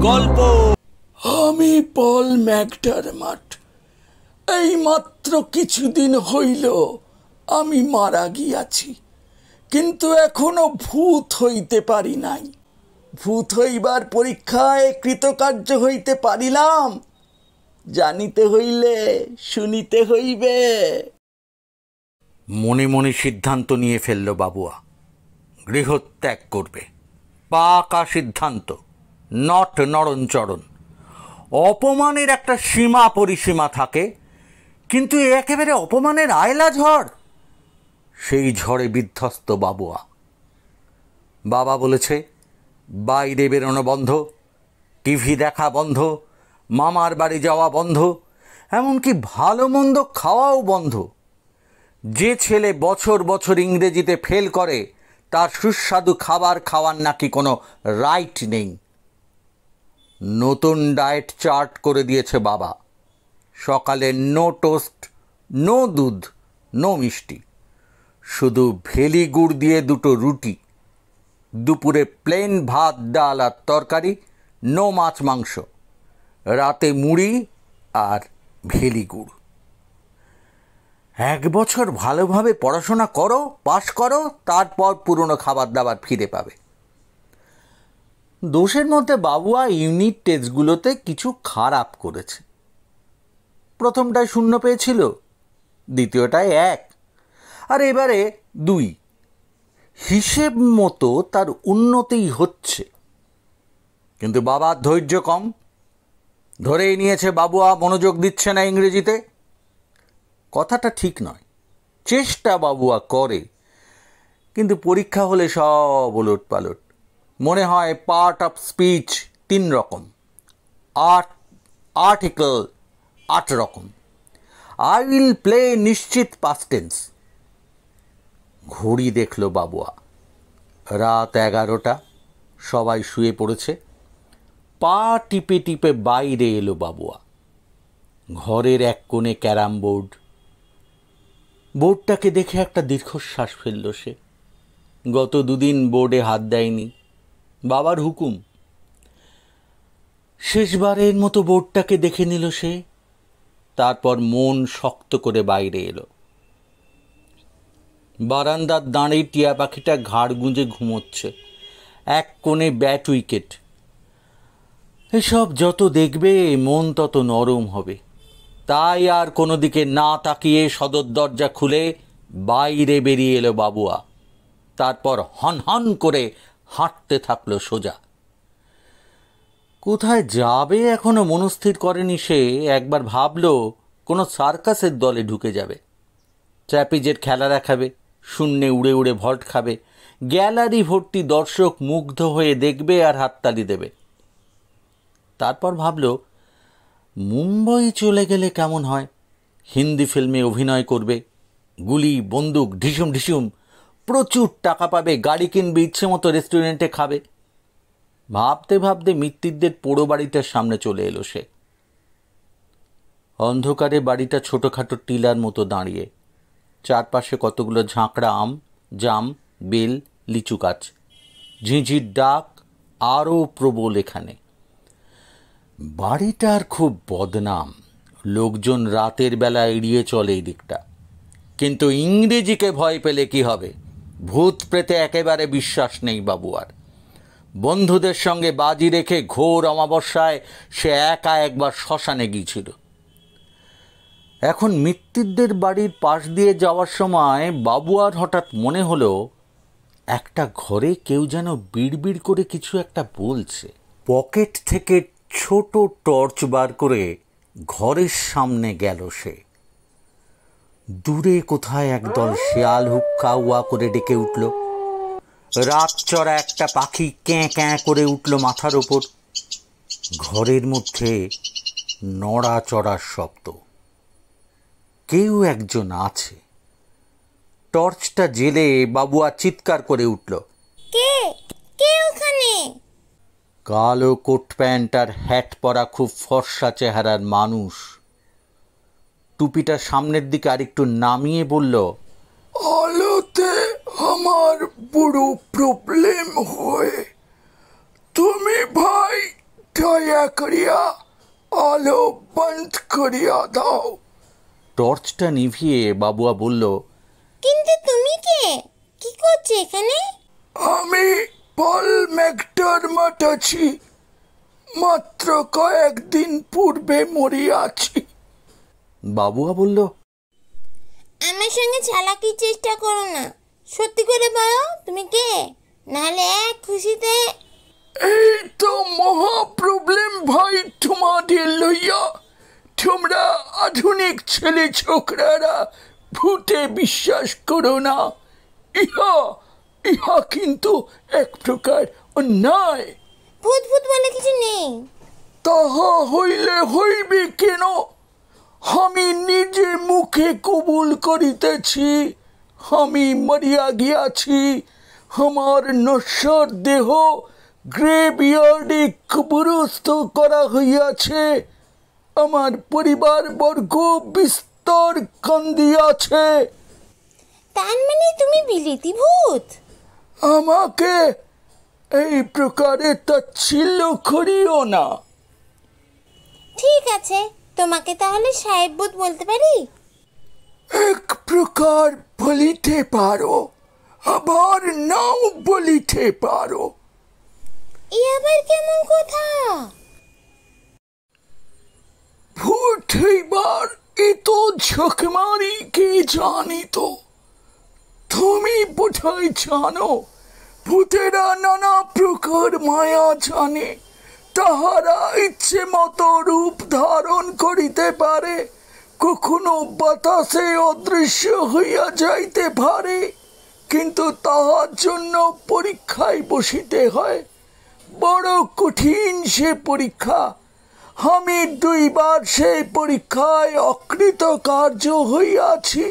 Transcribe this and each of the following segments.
গল্প। আমি পল ম্যাকডারমাট। এই মাত্র কিছুদিন হইল আমি মারা গিয়াছি, কিন্তু এখনো ভূত হইতে পারি নাই। ভূত হইবার পরীক্ষায় কৃতকার্য হইতে পারিলাম। জানিতে হইলে শুনিতে হইবে। মনে মনে সিদ্ধান্ত নিয়ে ফেলল বাবুয়া, গৃহত্যাগ করবে। পাকা সিদ্ধান্ত, নট নড়নচড়ন। অপমানের একটা সীমা পরিসীমা থাকে, কিন্তু একেবারে অপমানের আয়লা ঝড়। সেই ঝড়ে বিধ্বস্ত বাবুয়া। বাবা বলেছে বাইরে বেরোনো বন্ধ, টিভি দেখা বন্ধ, মামার বাড়ি যাওয়া বন্ধ, এমনকি ভালো মন্দ খাওয়াও বন্ধ। যে ছেলে বছর বছর ইংরেজিতে ফেল করে তার সুস্বাদু খাবার খাওয়ার নাকি কোনো রাইট নেই। নতুন ডায়েট চার্ট করে দিয়েছে বাবা। সকালে নো টোস্ট, নো দুধ, নো মিষ্টি, শুধু ভেলি গুড় দিয়ে 2টো রুটি। দুপুরে প্লেন ভাত, ডাল আর তরকারি, নো মাছ মাংস। রাতে মুড়ি আর ভেলি গুড়। 1 বছর ভালোভাবে পড়াশোনা করো, পাশ করো, তারপর পুরনো খাবার দাবার ফিরে পাবে। দোষের মধ্যে বাবুয়া ইউনিট টেস্টগুলোতে কিছু খারাপ করেছে। প্রথমটায় 0 পেয়েছিল, দ্বিতীয়টায় 1, আর এবারে 2। হিসেব মতো তার উন্নতিই হচ্ছে, কিন্তু বাবার ধৈর্য কম। ধরেই নিয়েছে বাবুয়া মনোযোগ দিচ্ছে না ইংরেজিতে। কথাটা ঠিক নয়, চেষ্টা বাবুয়া করে, কিন্তু পরীক্ষা হলে সব ওলট পালট। মনে হয় পার্ট অফ স্পিচ 3 রকম, আর্টিকেল 8 রকম, আই উইল প্লে নিশ্চিত পাস্ট টেন্স। ঘড়ি দেখল বাবুয়া, রাত 11টা, সবাই শুয়ে পড়েছে। পা টিপে টিপে বাইরে এলো বাবুয়া। ঘরের এক কোণে ক্যারাম বোর্ড। বোর্ডটাকে দেখে একটা দীর্ঘশ্বাস ফেলল সে। গত 2 দিন বোর্ডে হাত দেয়নি, বাবার হুকুম। শেষবারের মতো বোর্ডটাকে দেখে নিল সে, তারপর মন শক্ত করে বাইরে এলো। বারান্দার দাঁড়িয়ে টিয়া পাখিটা ঘাড় গুঁজে ঘুমোচ্ছে। এক কোণে ব্যাট উইকেট। এসব যত দেখবে মন তত নরম হবে। তাই আর কোনো দিকে না তাকিয়ে সদর দরজা খুলে বাইরে বেরিয়ে এলো বাবুয়া। তারপর হন হন করে হাঁটতে থাকলো সোজা। কোথায় যাবে এখনো মনস্থির করেনি সে। একবার ভাবলো কোনো সার্কাসের দলে ঢুকে যাবে। ট্র্যাপিজের খেলা দেখাবে, শূন্যে উড়ে উড়ে ভল্ট খাবে, গ্যালারি ভর্তি দর্শক মুগ্ধ হয়ে দেখবে আর হাততালি দেবে। তারপর ভাবলো মুম্বই চলে গেলে কেমন হয়। হিন্দি ফিল্মে অভিনয় করবে, গুলি বন্দুক ঢিসুম ঢিসুম, প্রচুর টাকা পাবে, গাড়ি কিনবে, ইচ্ছে মতো রেস্টুরেন্টে খাবে। ভাবতে ভাবতে মিত্তিরদের পোড়ো বাড়িটার সামনে চলে এলো সে। অন্ধকারে বাড়িটা ছোটোখাটো টিলার মতো দাঁড়িয়ে। চারপাশে কতগুলো ঝাঁকড়া আম, জাম, বেল, লিচু গাছ। ঝিঁঝির ডাক আরও প্রবল এখানে। বাড়িটার খুব বদনাম, লোকজন রাতের বেলা এড়িয়ে চলে এই দিকটা। কিন্তু ইংরেজিকে ভয় পেলে কি হবে? ভূত প্রেতে একেবারে বিশ্বাস নেই বাবুয়ার। বন্ধুদের সঙ্গে বাজি রেখে ঘোর অমাবস্যায় সে একা একবার শ্মশানে গিয়েছিল। এখন মিত্তিরদের বাড়ির পাশ দিয়ে যাওয়ার সময় বাবুয়ার হঠাৎ মনে হলো একটা ঘরে কেউ যেন বিড়বিড় করে কিছু একটা বলছে। পকেট থেকে ছোট টর্চ বার করে ঘরের সামনে গেল সে। দূরে কোথায় একদল শেয়াল হুক্কা উয়া করে ডেকে উঠল। রাত চড়া একটা পাখি ক্যাঁ ক্যাঁ করে উঠল মাথার ওপর। ঘরের মধ্যে নড়াচড়ার শব্দ। কেউ একজন আছে। টর্চটা জেলে বাবুয়া চিৎকার করে উঠল, কে কে ওখানে? কালো কোট প্যান্ট আর হ্যাট পরা খুব ফর্সা চেহারার মানুষ। টুপিটা সামনের দিকে আরেকটু নামিয়ে বলল, আলোতে আমার বড় প্রবলেম হয়। তুমি ভাই দয়া করিয়া আলো বন্ধ করিয়া দাও। টর্চটা নিভিয়ে বাবুয়া বলল, কিন্তু তুমি কে? কি করছো এখানে? আমি পল ম্যাকডারমট আছি। মাত্র কয়েকদিন পূর্বে মরিয়াছি। বাবুয়া বলল, আমার সঙ্গে চালাকির চেষ্টা করো না, সত্যি করে বলো তুমি কে, নাহলে এক খুশিতে। এই তো মহা প্রবলেম ভাই তোমাদের লইয়া। তোমরা আধুনিক ছেলে ছোকরারা ভূতে বিশ্বাস করো না। ইহা ইহা কিন্তু এক প্রকার অন্যায়। ভূত ভূত বলে কিছু নেই। তাহা হইলে হইবে কেন? আমি নিজে মুখে কবুল করিতেছি আমি মরিয়া গিয়াছি। আমার নশ্বর দেহ গ্রেভইয়ার্ডে কবরস্থ করা হইয়াছে। আমার পরিবার বর্গ বিস্তর কান্দিয়াছে। তার মানে তুমি বিলিতি ভূত? আমাকে এই প্রকারে তাচ্ছিল্য করিও না। ঠিক আছে, তোমাকে তাহলে সাহেব ভূত বলতে পারি? এক প্রকার বলিতে পারো, আবার নাও বলিতে পারো। এ আবার কেমন কথা? ভূত হইবার এত ঝকমারি কে জানিত? তুমি বোধহয় জানো, ভূতেরা নানা প্রকার মায়া জানে। তাহারা ইচ্ছে মতো রূপ ধারণ করিতে পারে, কখনো বাতাসে অদৃশ্য হইয়া যাইতে পারে। কিন্তু তাহার জন্য পরীক্ষায় বসিতে হয়। বড় কঠিন সে পরীক্ষা। আমি 2 বার সেই পরীক্ষায় অকৃতকার্য হইয়াছি।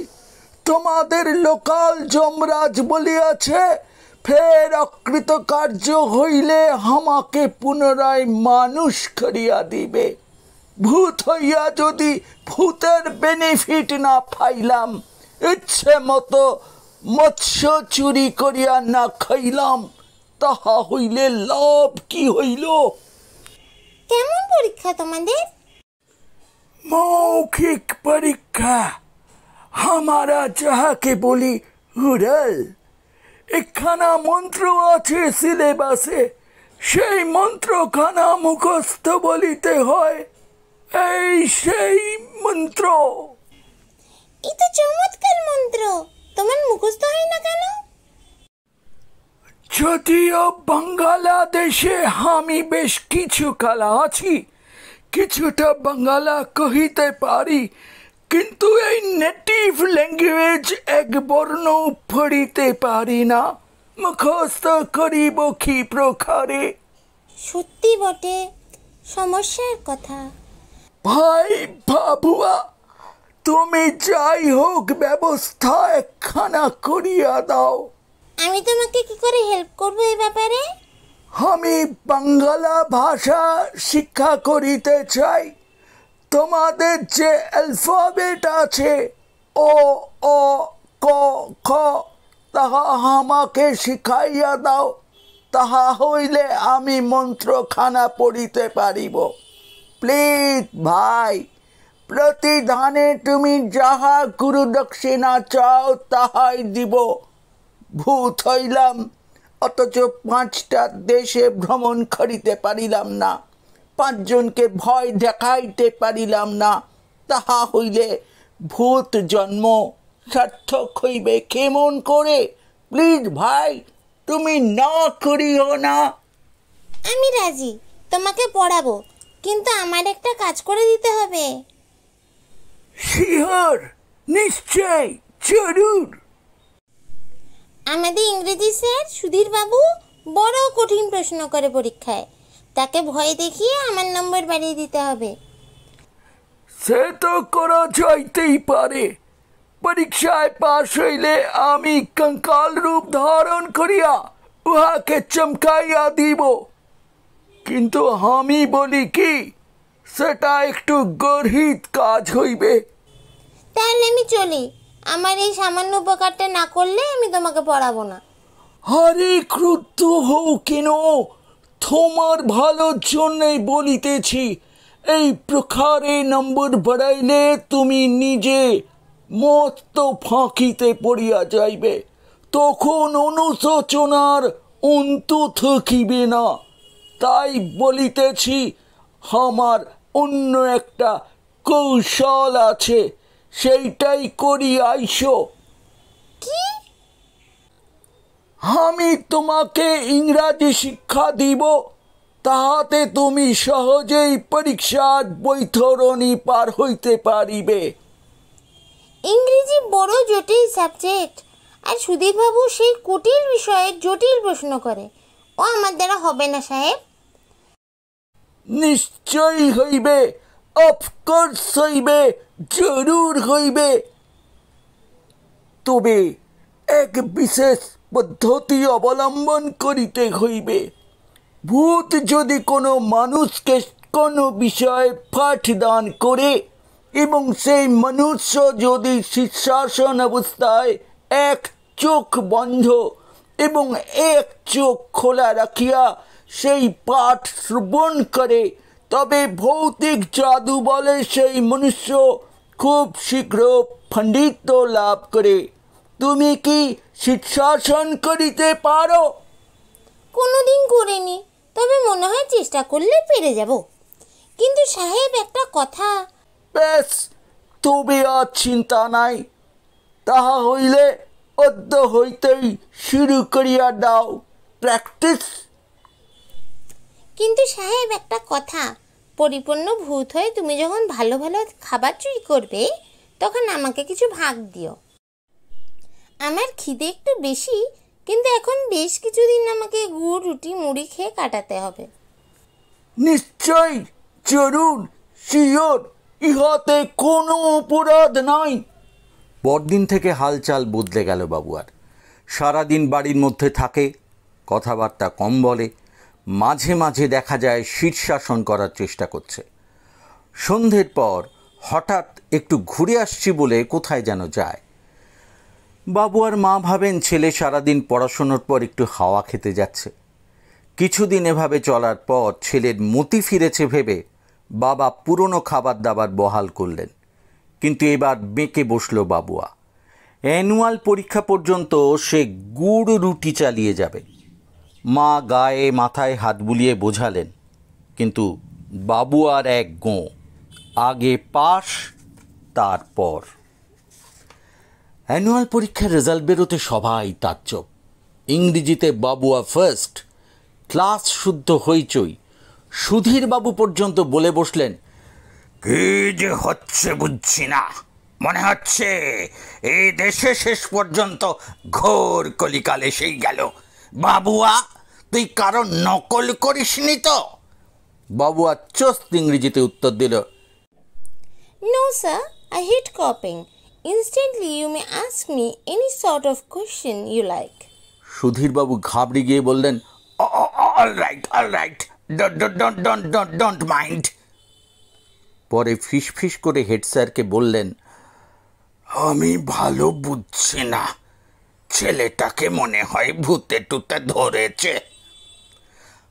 তোমাদের লোকাল যমরাজ বলিয়াছে, ফের অকৃতকার্য হইলে আমাকে পুনরায় মানুষ করিয়া দিবে। ভূত হইয়া যদি ভূতের বেনিফিট না পাইলাম, ইচ্ছে মতো মৎস্য চুরি করিয়া না খাইলাম, তাহা হইলে লাভ কি হইল? কেমন পরীক্ষা তোমাদের? মৌখিক পরীক্ষা। আমরা যাহাকে বলি হুড়াল। একখানা মন্ত্র আছে সিলেবাসে, সেই মন্ত্রখানা মুখস্থ বলিতে হয়। এই সেই মন্ত্র। এ তো চমৎকার মন্ত্র, তোমার মুখস্থ হয় না কেন? যদিও বাংলাদেশে আমি বেশ কিছু কালা আছি, কিছুটা বাংলা কহিতে পারি, কিন্তু এই নেটিভ ল্যাঙ্গুয়েজ এক বর্ণ পড়িতে পারি না। মুখস্থ করিব কি প্রকারে? সত্যি বটে, সমস্যার কথা। ভাই বাবুয়া, তুমি যাই হোক ব্যবস্থা একখানা করিয়া দাও। আমি তোমাকে কি করে হেল্প করবো এই ব্যাপারে? আমি বাংলা ভাষা শিক্ষা করিতে চাই। তোমাদের যে অ্যালফাবেট আছে, ও অ ক খ, তাহা আমাকে শিখাইয়া দাও। তাহা হইলে আমি মন্ত্রখানা পড়িতে পারিব। প্লিজ ভাই, প্রতিদানে তুমি যাহা গুরু দক্ষিণা চাও তাহাই দিব। ভূত হইলাম, অথচ 5টা দেশে ভ্রমণ করিতে পারিলাম না, 5 জনকে ভয় দেখাইতে পারিলাম না। তাহা হইলে ভূত জন্ম সার্থক হইবে কেমন করে? প্লিজ ভাই, তুমি না করিও না। আমি রাজি, তোমাকে পড়াবো, কিন্তু আমার একটা কাজ করে দিতে হবে। শিওর, নিশ্চয়, জরুর। আমাদের ইংরেজি স্যার সুধীর বাবু বড় কঠিন প্রশ্ন করে পরীক্ষায়, তাকে ভয় দেখিয়ে আমার নম্বর বাড়িয়ে দিতে হবে। সে তো করা যাইতেই পারে। পরীক্ষায় পাশ হইলে আমি কঙ্কাল রূপ ধারণ করিয়া উহাকে চমকাইয়া দিব। কিন্তু আমি বলি কি, সেটা একটু গর্হিত কাজ হইবে। তাহলে আমি চলি, আমার এই সামান্য উপকারটা না করলে আমি তোমাকে পড়াবো না। আরে ক্রুদ্ধ হও কেন? তোমার ভালোর জন্যই বলিতেছি, এই প্রকারে নম্বর বাড়াইলে তুমি নিজে মস্ত ফাঁকিতে পড়িয়া যাইবে, তখন অনুশোচনার অন্ত থাকিবে না। তাই বলিতেছি, আমার অন্য একটা কৌশল আছে, সেইটাই করি আইসো। কি? আমি তোমাকে ইংরাজি শিক্ষা দিব, তাহাতে তুমি সহজেই পরীক্ষার বৈতরণী পার হইতে পারিবে। ইংরেজি বড় জটিল সাবজেক্ট, আর সুধীরবাবু সেই কুটিল বিষয়ে জটিল প্রশ্ন করে, ও আমার দ্বারা হবে না সাহেব। নিশ্চয়ই হইবে, অফকোর্স হইবে, জরুর হইবে। তবে এক বিশেষ পদ্ধতি অবলম্বন করিতে হইবে। ভূত যদি কোনো মানুষকে কোনো বিষয়ে পাঠদান করে এবং সেই মনুষ্য যদি শীর্ষাসন অবস্থায় এক চোখ বন্ধ এবং এক চোখ খোলা রাখিয়া সেই পাঠ শ্রবণ করে, তবে ভৌতিক জাদু বলে সেই মনুষ্য খুব শীঘ্র পাণ্ডিত্য লাভ করে। তুমি কি শীর্ষাসন করিতে পারো? কোনোদিন করিনি, তবে মনে হয় চেষ্টা করলে পেরে যাব। কিন্তু সাহেব, একটা কথা। বেশ, তবে আর চিন্তা নাই, তাহা হইলে অদ্য হইতেই শুরু করিয়া দাও প্র্যাকটিস। কিন্তু সাহেব, একটা কথা, পরিপূর্ণ ভূত হয়ে তুমি যখন ভালো ভালো খাবার চুরি করবে, তখন আমাকে কিছু ভাগ দিও। আমার খিদে একটু বেশি, কিন্তু এখন বেশ কিছুদিন আমাকে গুড় রুটি মুড়ি খেয়ে কাটাতে হবে। নিশ্চয়, জরুর, শিওর, ইহাতে কোনো অপরাধ নাই। পরদিন থেকে হালচাল বদলে গেল বাবুয়ার। সারাদিন বাড়ির মধ্যে থাকে, কথাবার্তা কম বলে, মাঝে মাঝে দেখা যায় শীর্ষাসন করার চেষ্টা করছে। সন্ধ্যের পর হঠাৎ একটু ঘুরে আসছি বলে কোথায় যেন যায়। বাবুয়ার মা ভাবেন ছেলে সারাদিন পড়াশোনার পর একটু হাওয়া খেতে যাচ্ছে। কিছুদিন এভাবে চলার পর ছেলের মতি ফিরেছে ভেবে বাবা পুরনো খাবার দাবার বহাল করলেন। কিন্তু এবার বেঁকে বসল বাবুয়া। অ্যানুয়াল পরীক্ষা পর্যন্ত সে গুড় রুটি চালিয়ে যাবে। মা গায়ে মাথায় হাত বুলিয়ে বোঝালেন, কিন্তু বাবুয়ার এক গোঁ, আগে পাস তারপর। অ্যানুয়াল পরীক্ষার রেজাল্ট বেরোতে সবাই তাজ্জব। ইংরেজিতে বাবুয়া ফার্স্ট, ক্লাস শুদ্ধ হইচই। সুধীরবাবু পর্যন্ত বলে বসলেন, কি যে হচ্ছে বুঝছি না, মনে হচ্ছে এই দেশে শেষ পর্যন্ত ঘোর কলিকাল এসেই গেল। বাবুয়া, তুই কারো নকল করিসনি তো? বাবুয়া চোস্ত ইংরেজিতে উত্তর দিল, No sir, I hate copying. Instantly you may ask me any sort of question you like. সুধীরবাবু ঘাবড়ে গিয়ে বললেন, অল রাইট, ডোন্ট মাইন্ড। পরে ফিসফিস করে হেড স্যারকে বললেন, আমি ভালো বুঝছি না, ছেলেটাকে মনে হয় ভূতে টুতে ধরেছে।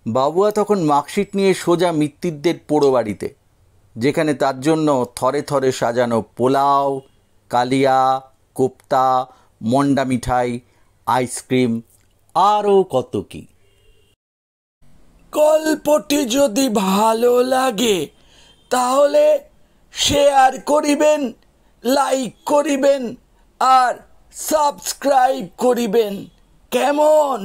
বাবুয়া তখন মার্কশিট নিয়ে সোজা মিত্তিরদের পোড়ো বাড়িতে, যেখানে তার জন্য থরে থরে সাজানো পোলাও, কালিয়া, কোপ্তা, মন্ডা মিঠাই, আইসক্রিম, আরও কত কি। গল্পটি যদি ভালো লাগে তাহলে শেয়ার করিবেন, লাইক করিবেন আর সাবস্ক্রাইব করিবেন। কেমন?